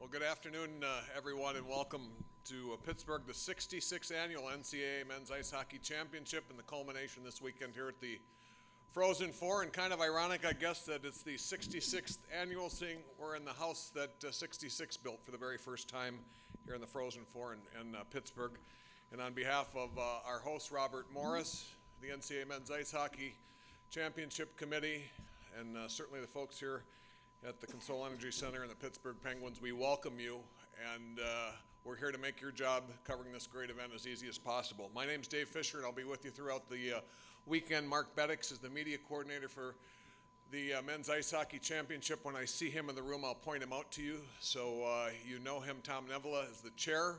Well, good afternoon, everyone, and welcome to Pittsburgh, the 66th annual NCAA Men's Ice Hockey Championship, and the culmination this weekend here at the Frozen Four. And kind of ironic, I guess, that it's the 66th annual, seeing we're in the house that 66 built for the very first time here in the Frozen Four in Pittsburgh. And on behalf of our host, Robert Morris, the NCAA Men's Ice Hockey Championship Committee, and certainly the folks here at the Consol Energy Center and the Pittsburgh Penguins, we welcome you, and we're here to make your job covering this great event as easy as possible. My name's Dave Fisher, and I'll be with you throughout the weekend. Mark Beddix is the media coordinator for the Men's Ice Hockey Championship. When I see him in the room, I'll point him out to you, so you know him. Tom Nevela is the chair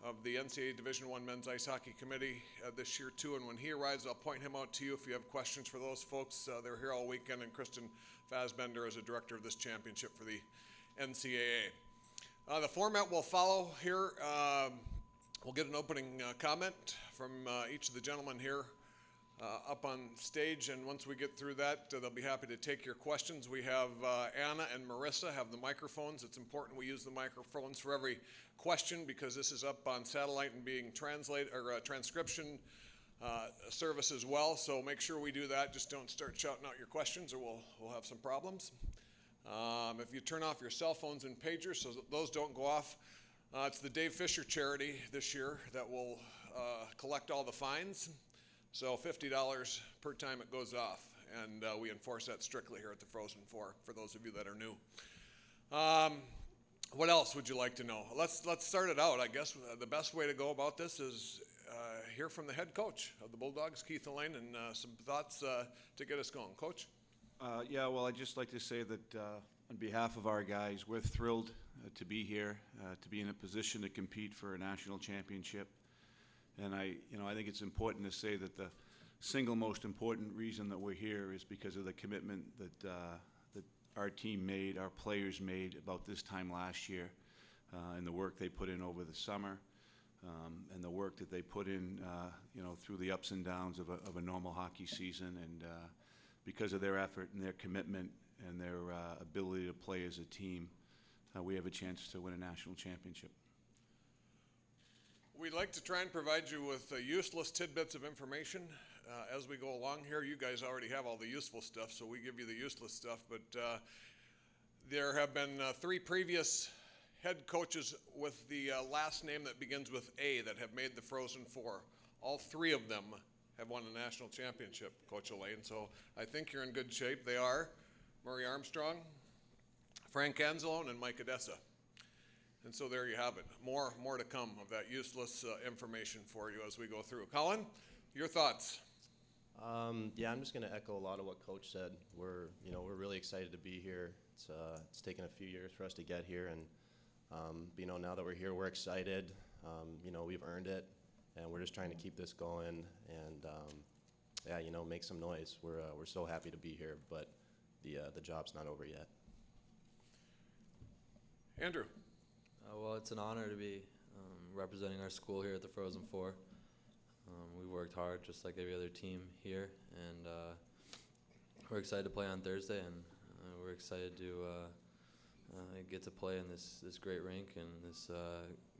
of the NCAA Division I Men's Ice Hockey Committee this year too, and when he arrives, I'll point him out to you if you have questions for those folks. They're here all weekend, and Kristen Fassbender is a director of this championship for the NCAA. The format we'll follow here, we'll get an opening comment from each of the gentlemen here up on stage, and once we get through that, they'll be happy to take your questions. We have Anna and Marissa have the microphones. It's important we use the microphones for every question because this is up on satellite and being translated or transcription service as well. So make sure we do that. Just don't start shouting out your questions, or we'll have some problems. If you turn off your cell phones and pagers so that those don't go off, it's the Dave Fisher charity this year that will collect all the fines. So $50 per time it goes off, and we enforce that strictly here at the Frozen Four for those of you that are new. What else would you like to know? Let's start it out. I guess the best way to go about this is hear from the head coach of the Bulldogs, Keith Elaine, and some thoughts to get us going. Coach? Yeah, well, I'd just like to say that on behalf of our guys, we're thrilled to be here, to be in a position to compete for a national championship. And I think it's important to say that the single most important reason that we're here is because of the commitment that our team made, our players made about this time last year, and the work they put in over the summer, and the work that they put in, through the ups and downs of a normal hockey season. And because of their effort and their commitment and their ability to play as a team, we have a chance to win a national championship. We'd like to try and provide you with useless tidbits of information as we go along here. You guys already have all the useful stuff, so we give you the useless stuff. But there have been 3 previous head coaches with the last name that begins with A that have made the Frozen Four. All 3 of them have won a national championship, Coach Elaine, so I think you're in good shape. They are Murray Armstrong, Frank Anzalone, and Mike Odessa. And so there you have it. More to come of that useless information for you as we go through. Colin, your thoughts? Yeah, I'm just going to echo a lot of what Coach said. We're really excited to be here. It's taken a few years for us to get here, and now that we're here, we're excited. We've earned it, and we're just trying to keep this going and make some noise. We're so happy to be here, but the job's not over yet. Andrew. Well, it's an honor to be representing our school here at the Frozen Four. We've worked hard just like every other team here, and we're excited to play on Thursday, and we're excited to get to play in this great rink and this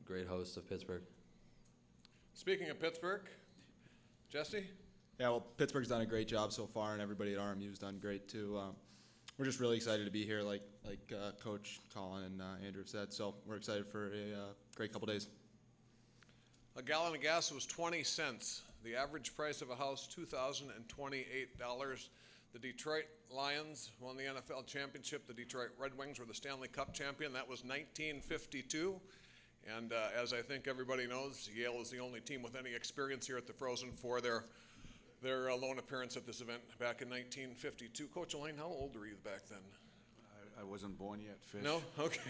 great host of Pittsburgh. Speaking of Pittsburgh, Jesse? Yeah, well, Pittsburgh's done a great job so far, and everybody at RMU's done great too. We're just really excited to be here, like Coach Colin and Andrew said. So we're excited for a great couple days. A gallon of gas was 20 cents. The average price of a house, $2,028. The Detroit Lions won the NFL championship. The Detroit Red Wings were the Stanley Cup champion. That was 1952. And as I think everybody knows, Yale is the only team with any experience here at the Frozen Four. Their lone appearance at this event back in 1952. Coach Elaine, how old were you back then? I wasn't born yet, Fish. No? Okay.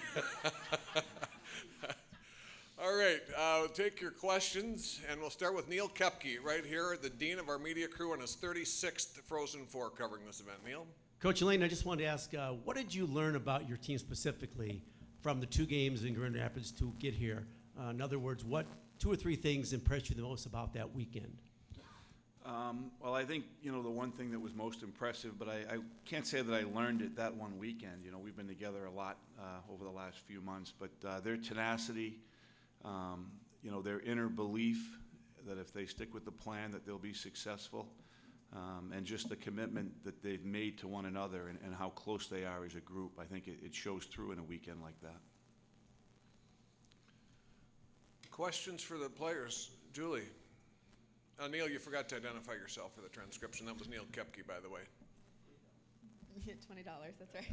All right, we'll take your questions, and we'll start with Neil Kepke right here, the dean of our media crew, on his 36th Frozen Four covering this event. Neil? Coach Elaine, I just wanted to ask, what did you learn about your team specifically from the 2 games in Grand Rapids to get here? In other words, what 2 or 3 things impressed you the most about that weekend? Well, I think, the one thing that was most impressive, but I can't say that I learned it that one weekend. We've been together a lot over the last few months, but their tenacity, their inner belief that if they stick with the plan that they'll be successful, and just the commitment that they've made to one another and how close they are as a group, I think it shows through in a weekend like that. Questions for the players? Julie? Neil, you forgot to identify yourself for the transcription. That was Neil Kepke, by the way. $20, that's right.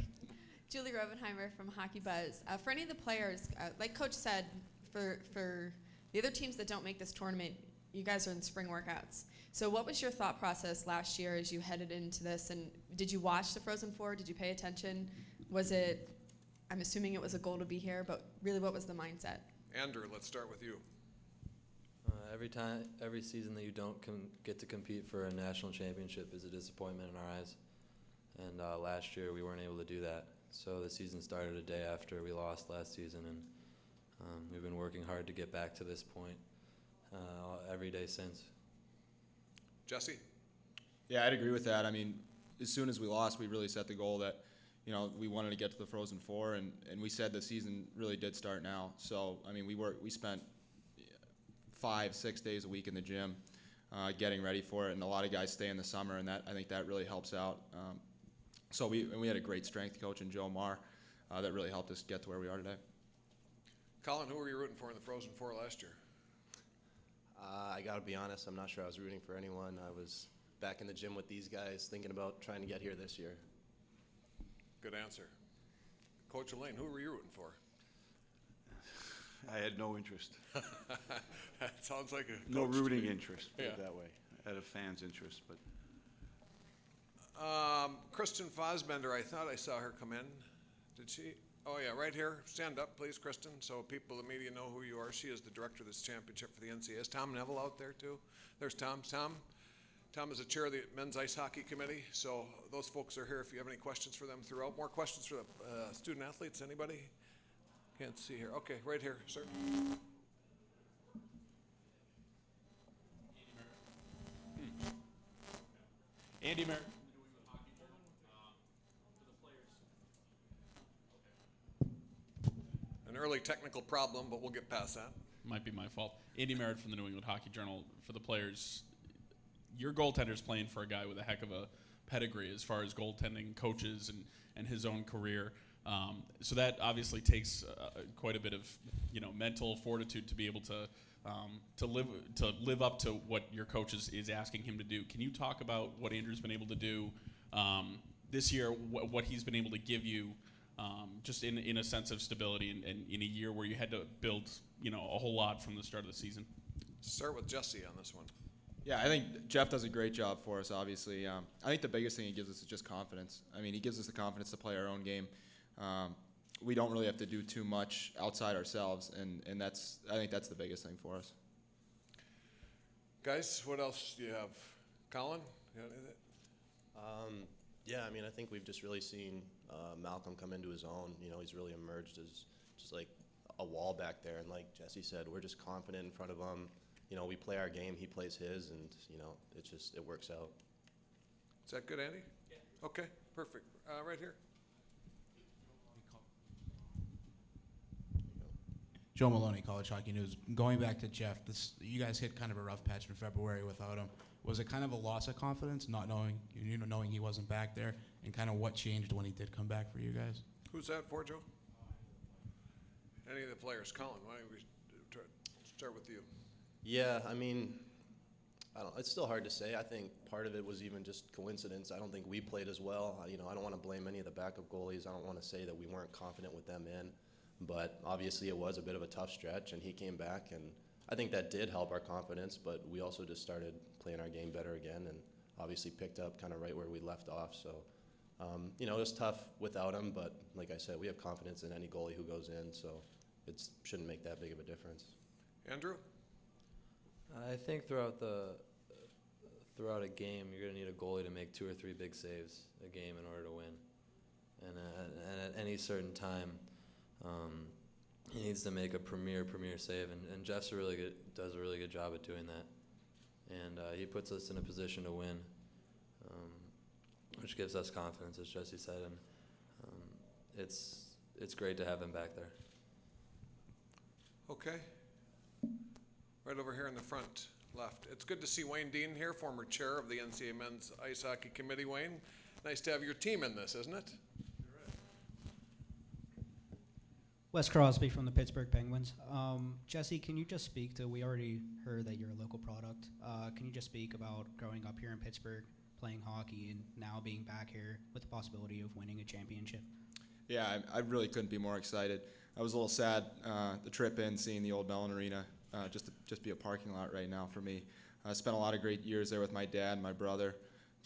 Julie Rovenheimer from Hockey Buzz. For any of the players, like Coach said, for the other teams that don't make this tournament, you guys are in spring workouts. So what was your thought process last year as you headed into this? And did you watch the Frozen Four? Did you pay attention? Was it, I'm assuming it was a goal to be here, but really what was the mindset? Andrew, let's start with you. Every season that you don't get to compete for a national championship is a disappointment in our eyes. And last year we weren't able to do that. So the season started a day after we lost last season, and we've been working hard to get back to this point every day since. Jesse? Yeah, I'd agree with that. I mean, as soon as we lost, we really set the goal that, we wanted to get to the Frozen Four, and we said the season really did start now. So, I mean, we spent 5-6 days a week in the gym getting ready for it, and a lot of guys stay in the summer, and I think that really helps out. So we had a great strength coach in Joe Marr that really helped us get to where we are today. Colin, who were you rooting for in the Frozen Four last year? I got to be honest, I'm not sure I was rooting for anyone. I was back in the gym with these guys thinking about trying to get here this year. Good answer. Coach Elaine, who were you rooting for? I had no interest. That sounds like a No coach to rooting me. interest, put it Yeah. that way. I had a fan's interest, but Kristen Fosbender, I thought I saw her come in. Did she? Oh, yeah, right here. Stand up, please, Kristen, so people in the media know who you are. She is the director of this championship for the NCAA. Is Tom Neville out there, too? There's Tom. Tom is the chair of the men's ice hockey committee, so those folks are here if you have any questions for them throughout. More questions for the student athletes? Anybody? Can't see here. Okay, right here, sir. Andy Merritt. An early technical problem, but we'll get past that. Might be my fault. Andy Merritt from the New England Hockey Journal. For the players, your goaltender's playing for a guy with a heck of a pedigree as far as goaltending coaches and his own career. So that obviously takes quite a bit of mental fortitude to be able to live up to what your coach is asking him to do. Can you talk about what Andrew's been able to do this year, what he's been able to give you, just in a sense of stability and in a year where you had to build a whole lot from the start of the season? Start with Jesse on this one. Yeah, I think Jeff does a great job for us, obviously. I think the biggest thing he gives us is just confidence. I mean, he gives us the confidence to play our own game. We don't really have to do too much outside ourselves, and I think that's the biggest thing for us. Guys, what else do you have? Colin? You got anything? Yeah, I mean, I think we've just really seen Malcolm come into his own. He's really emerged as just like a wall back there, and like Jesse said, we're just confident in front of him. We play our game, he plays his, and it works out. Is that good, Andy? Yeah. Okay, perfect. Right here. Joe Maloney, College Hockey News. Going back to Jeff, you guys hit kind of a rough patch in February without him. Was it kind of a loss of confidence, not knowing he wasn't back there, and kind of what changed when he did come back for you guys? Who's that for, Joe? Any of the players? Colin, why don't we start with you? Yeah, I mean, it's still hard to say. I think part of it was even just coincidence. I don't think we played as well. I don't want to blame any of the backup goalies. I don't want to say that we weren't confident with them in. But obviously it was a bit of a tough stretch, and he came back, and I think that did help our confidence, but we also just started playing our game better again and obviously picked up kind of right where we left off. So, it was tough without him, but like I said, we have confidence in any goalie who goes in, so it shouldn't make that big of a difference. Andrew? I think throughout a game, you're going to need a goalie to make 2 or 3 big saves a game in order to win. And at any certain time, he needs to make a premier save, and Jeff's does a really good job at doing that. and he puts us in a position to win, which gives us confidence, as Jesse said, and it's great to have him back there. Okay. Right over here in the front left. It's good to see Wayne Dean here, former chair of the NCAA Men's Ice Hockey Committee. Wayne, nice to have your team in this, isn't it? Wes Crosby from the Pittsburgh Penguins. Jesse, can you just speak to, we already heard that you're a local product. Can you just speak about growing up here in Pittsburgh, playing hockey, and now being back here with the possibility of winning a championship? Yeah, I really couldn't be more excited. I was a little sad the trip in, seeing the old Mellon Arena, just be a parking lot right now for me. I spent a lot of great years there with my dad and my brother,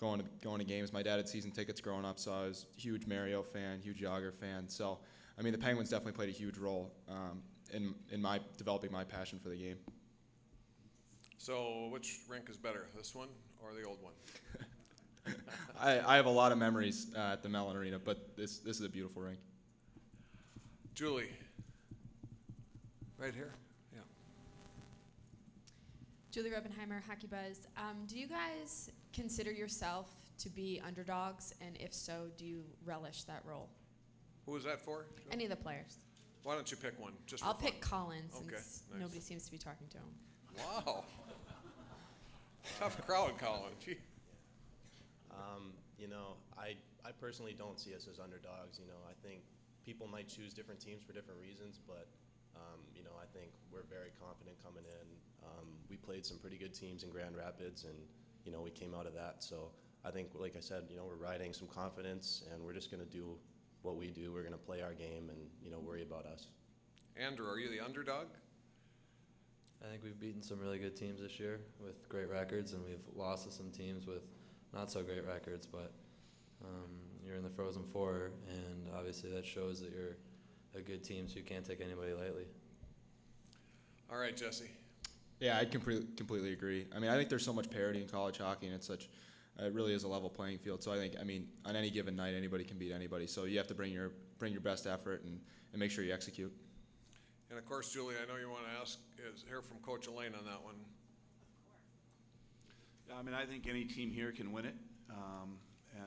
going to games. My dad had season tickets growing up, so I was a huge Mario fan, huge Yager fan. So, I mean, the Penguins definitely played a huge role in my developing my passion for the game. So which rink is better, this one or the old one? I have a lot of memories at the Mellon Arena, but this is a beautiful rink. Julie, right here. Yeah. Julie Robenheimer, Hockey Buzz. Do you guys consider yourself to be underdogs, and if so, do you relish that role? Who was that for? Any of the players. Why don't you pick one? Just for I'll fun. pick Colin, since Okay, nice. nobody seems to be talking to him. Wow. Tough crowd, Colin. Gee. You know, I personally don't see us as underdogs. You know, I think people might choose different teams for different reasons, but you know, I think we're very confident coming in. We played some pretty good teams in Grand Rapids, and you know, we came out of that. So I think, like I said, you know, we're riding some confidence, and we're just going to do what we do. We're going to play our game, and you know, worry about us. Andrew, are you the underdog? I think we've beaten some really good teams this year with great records, and we've lost to some teams with not so great records, but you're in the Frozen Four, and obviously that shows that you're a good team, so you can't take anybody lightly. All right, Jesse. Yeah, I completely agree. I mean, I think there's so much parity in college hockey, and it really is a level playing field. So I think, I mean, on any given night, anybody can beat anybody. So you have to bring your best effort and make sure you execute. And of course, Julie, I know you want to hear from Coach Elaine on that one. Yeah, I mean, I think any team here can win it,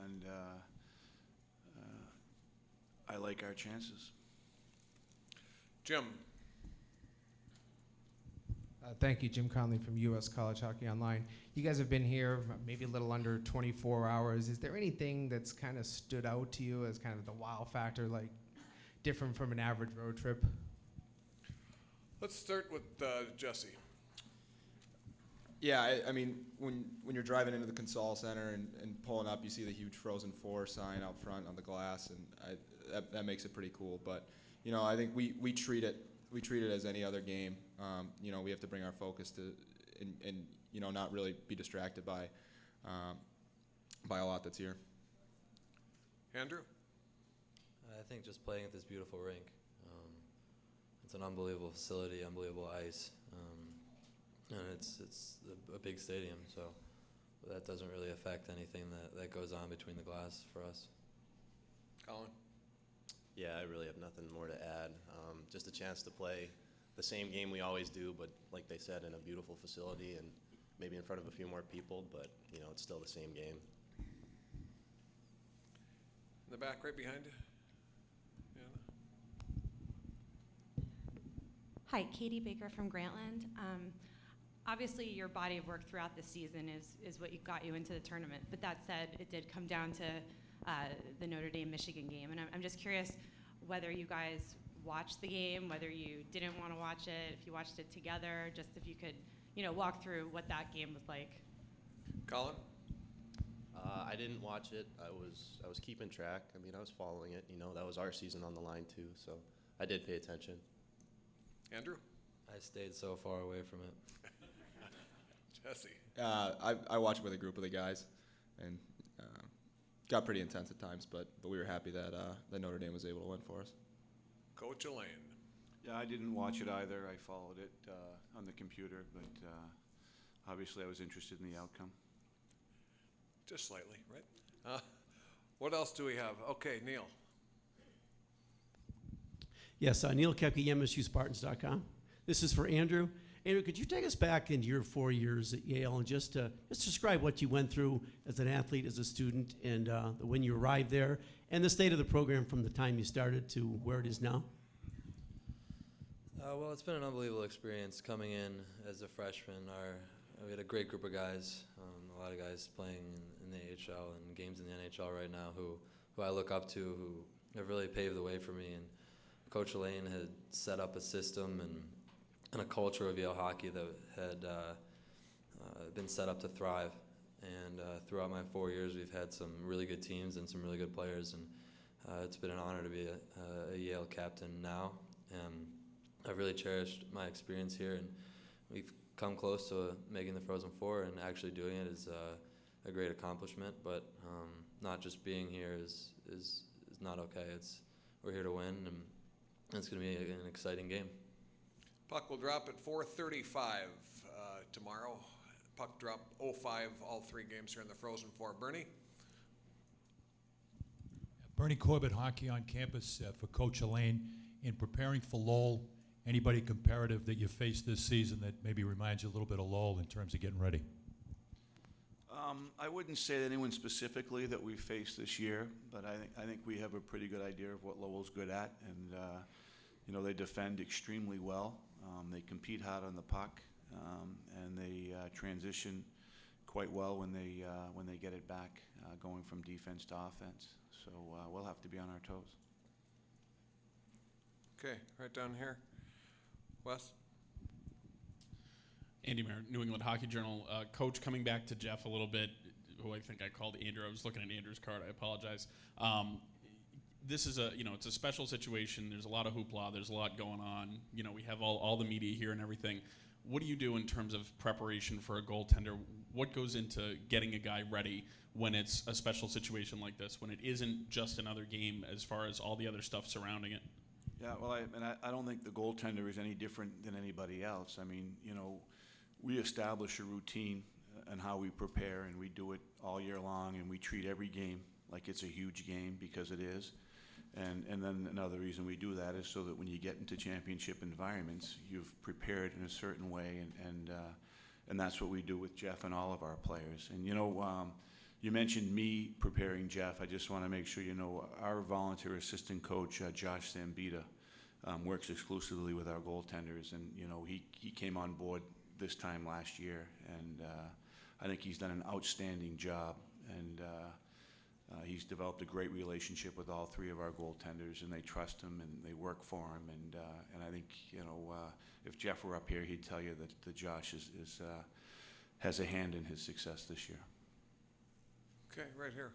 and I like our chances. Jim. Thank you, Jim Conley from U.S. College Hockey Online. You guys have been here maybe a little under 24 hours. Is there anything that's kind of stood out to you as kind of the wow factor, like different from an average road trip? Let's start with Jesse. Yeah, I mean, when you're driving into the Consol Center and pulling up, you see the huge Frozen Four sign out front on the glass, and that makes it pretty cool. But you know, I think we treat it as any other game. You know, we have to bring our focus to and you know, not really be distracted by a lot that's here. Andrew? I think just playing at this beautiful rink. It's an unbelievable facility, unbelievable ice, and it's a big stadium, so that doesn't really affect anything that goes on between the glass for us. Colin? Yeah, I really have nothing more to add. Just a chance to play the same game we always do, but like they said, in a beautiful facility and maybe in front of a few more people, but you know, it's still the same game. In the back, right behind you. Hi, Katie Baker from Grantland. Obviously, your body of work throughout the season is what got you into the tournament. But that said, it did come down to the Notre Dame-Michigan game. And I'm just curious whether you guys watched the game, whether you didn't want to watch it, if you watched it together, just if you could, you know, walk through what that game was like. Colin? I didn't watch it. I was keeping track. I mean, I was following it. You know, that was our season on the line too, so I did pay attention. Andrew? I stayed so far away from it. Jesse? I watched with a group of the guys, and got pretty intense at times, but we were happy that Notre Dame was able to win for us. Coach Elaine? Yeah, I didn't watch it either. I followed it on the computer, but obviously I was interested in the outcome. Just slightly, right? What else do we have? Okay, Neil. Yes, Neil Kepke, MSUSpartans.com. This is for Andrew. Andrew, could you take us back into your 4 years at Yale and just describe what you went through as an athlete, as a student, and when you arrived there, and the state of the program from the time you started to where it is now? Well, it's been an unbelievable experience coming in as a freshman. We had a great group of guys, a lot of guys playing in the AHL and games in the NHL right now who I look up to, who have really paved the way for me. And Coach Elaine had set up a system and a culture of Yale hockey that had been set up to thrive. And throughout my 4 years, we've had some really good teams and some really good players. And it's been an honor to be a Yale captain now. I've really cherished my experience here, and we've come close to making the Frozen Four, and actually doing it is a great accomplishment. But not just being here is not okay. We're here to win, and it's going to be an exciting game. Puck will drop at 4:35 tomorrow. Puck drop 05 all 3 games here in the Frozen Four. Bernie? Bernie Corbett, Hockey on Campus, for Coach Elaine. In preparing for Lowell, anybody comparative that you faced this season that maybe reminds you a little bit of Lowell in terms of getting ready? I wouldn't say that anyone specifically that we faced this year, but I think we have a pretty good idea of what Lowell's good at, and you know, they defend extremely well. They compete hard on the puck, and they transition quite well when they get it back, going from defense to offense. So we'll have to be on our toes. Okay, right down here. Wes? Andy Merritt, New England Hockey Journal. Coach, coming back to Jeff a little bit, who I think I called Andrew. I was looking at Andrew's card. I apologize. This is it's a special situation. There's a lot of hoopla. There's a lot going on. You know, we have all the media here and everything. What do you do in terms of preparation for a goaltender? What goes into getting a guy ready when it's a special situation like this, when it isn't just another game as far as all the other stuff surrounding it? Yeah, well, I don't think the goaltender is any different than anybody else. I mean, you know, we establish a routine and how we prepare, and we do it all year long, and we treat every game like it's a huge game, because it is. And then another reason we do that is so that when you get into championship environments, you've prepared in a certain way, and that's what we do with Jeff and all of our players. And you know, you mentioned me preparing Jeff. I just want to make sure you know our volunteer assistant coach, Josh Zambita, works exclusively with our goaltenders, and you know, he came on board this time last year, and I think he's done an outstanding job, and he's developed a great relationship with all 3 of our goaltenders, and they trust him and they work for him, and I think, you know, if Jeff were up here, he'd tell you that Josh has a hand in his success this year. Okay, right here.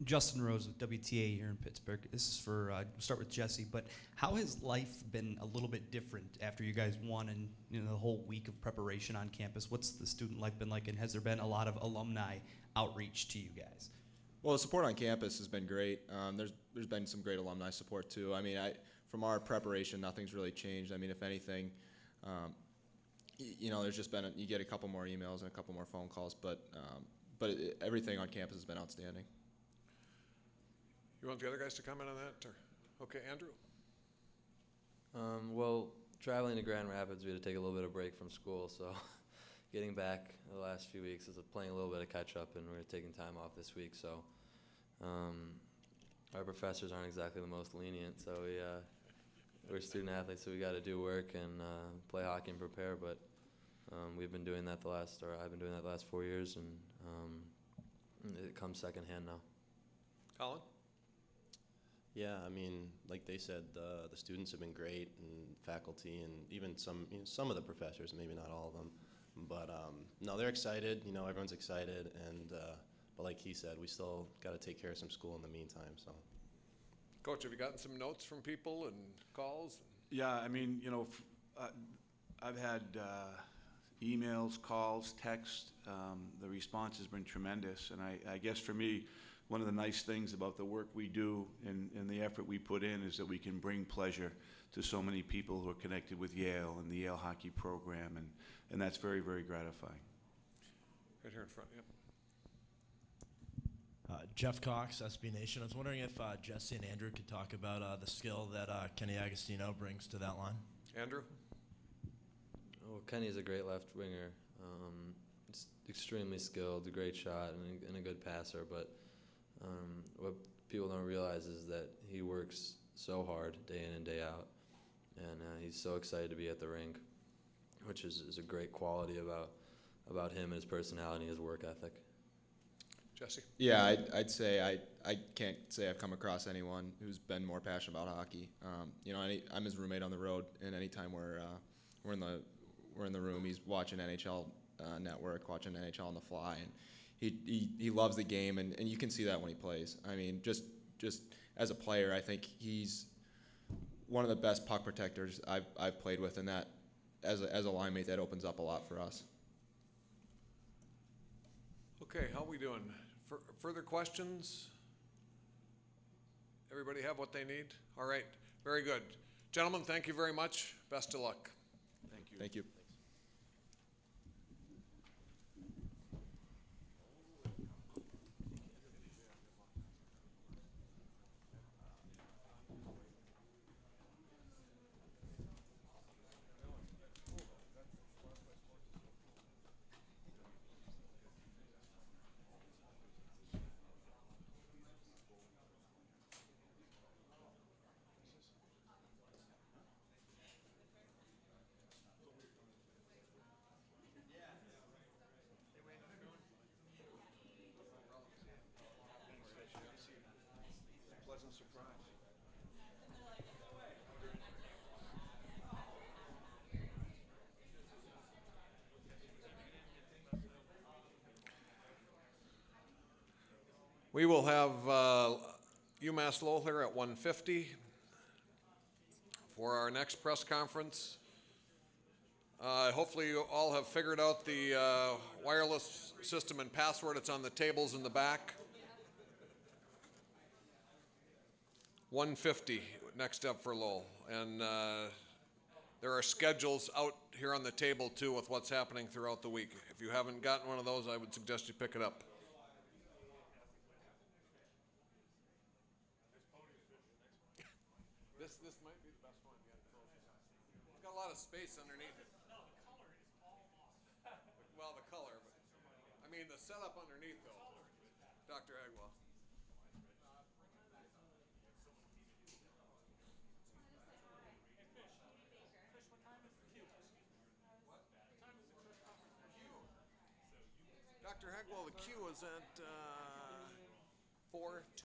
Justin Rose with WTA here in Pittsburgh. This is for, start with Jesse, but how has life been a little bit different after you guys won and the whole week of preparation on campus? What's the student life been like, and has there been a lot of alumni outreach to you guys? Well, the support on campus has been great. There's been some great alumni support too. I mean, from our preparation, nothing's really changed. I mean, if anything, there's just been you get a couple more emails and a couple more phone calls, but everything on campus has been outstanding. You want the other guys to comment on that? Or? Okay, Andrew? Well, traveling to Grand Rapids, we had to take a little bit of break from school, so getting back the last few weeks is playing a little bit of catch-up, and we're taking time off this week, so our professors aren't exactly the most lenient, so we're student athletes, so we got to do work and play hockey and prepare, but we've been doing that I've been doing that the last 4 years, and it comes secondhand now. Colin? Yeah, I mean, like they said, the students have been great, and faculty, and even some of the professors, maybe not all of them, but no, they're excited. You know, everyone's excited, and but like he said, we still got to take care of some school in the meantime. So, Coach, have you gotten some notes from people and calls? Yeah, I mean, you know, I've had emails, calls, texts. The response has been tremendous, and I guess for me, one of the nice things about the work we do and the effort we put in is that we can bring pleasure to so many people who are connected with Yale and the Yale hockey program, and that's very, very gratifying. Right here in front, yep. Jeff Cox, SB Nation. I was wondering if Jesse and Andrew could talk about the skill that Kenny Agostino brings to that line. Andrew? Well, Kenny's a great left winger. Extremely skilled, a great shot, and a good passer. But what people don't realize is that he works so hard day in and day out, and he's so excited to be at the rink, which is a great quality about him and his personality and his work ethic. Jesse? Yeah, I'd say I can't say I've come across anyone who's been more passionate about hockey. I'm his roommate on the road, and anytime we're in the room, he's watching NHL Network, watching NHL on the fly, and he loves the game, and you can see that when he plays. I mean, just as a player, I think he's one of the best puck protectors I've played with, and that as a line mate, that opens up a lot for us. Okay, how we doing? Further questions? Everybody have what they need? All right, very good. Gentlemen, thank you very much. Best of luck. Thank you. Thank you. Pleasant surprise. We will have UMass Lowell here at 1:50 for our next press conference. Hopefully you all have figured out the wireless system and password. It's on the tables in the back. 1:50 next up for Lowell. And there are schedules out here on the table too with what's happening throughout the week. If you haven't gotten one of those, I would suggest you pick it up. This might be the best one yet. It's got a lot of space underneath it. No, the color is almost. Well, the color, but I mean the setup underneath though. Dr. Agwell. Dr. Hagwell, the queue is at 4:02.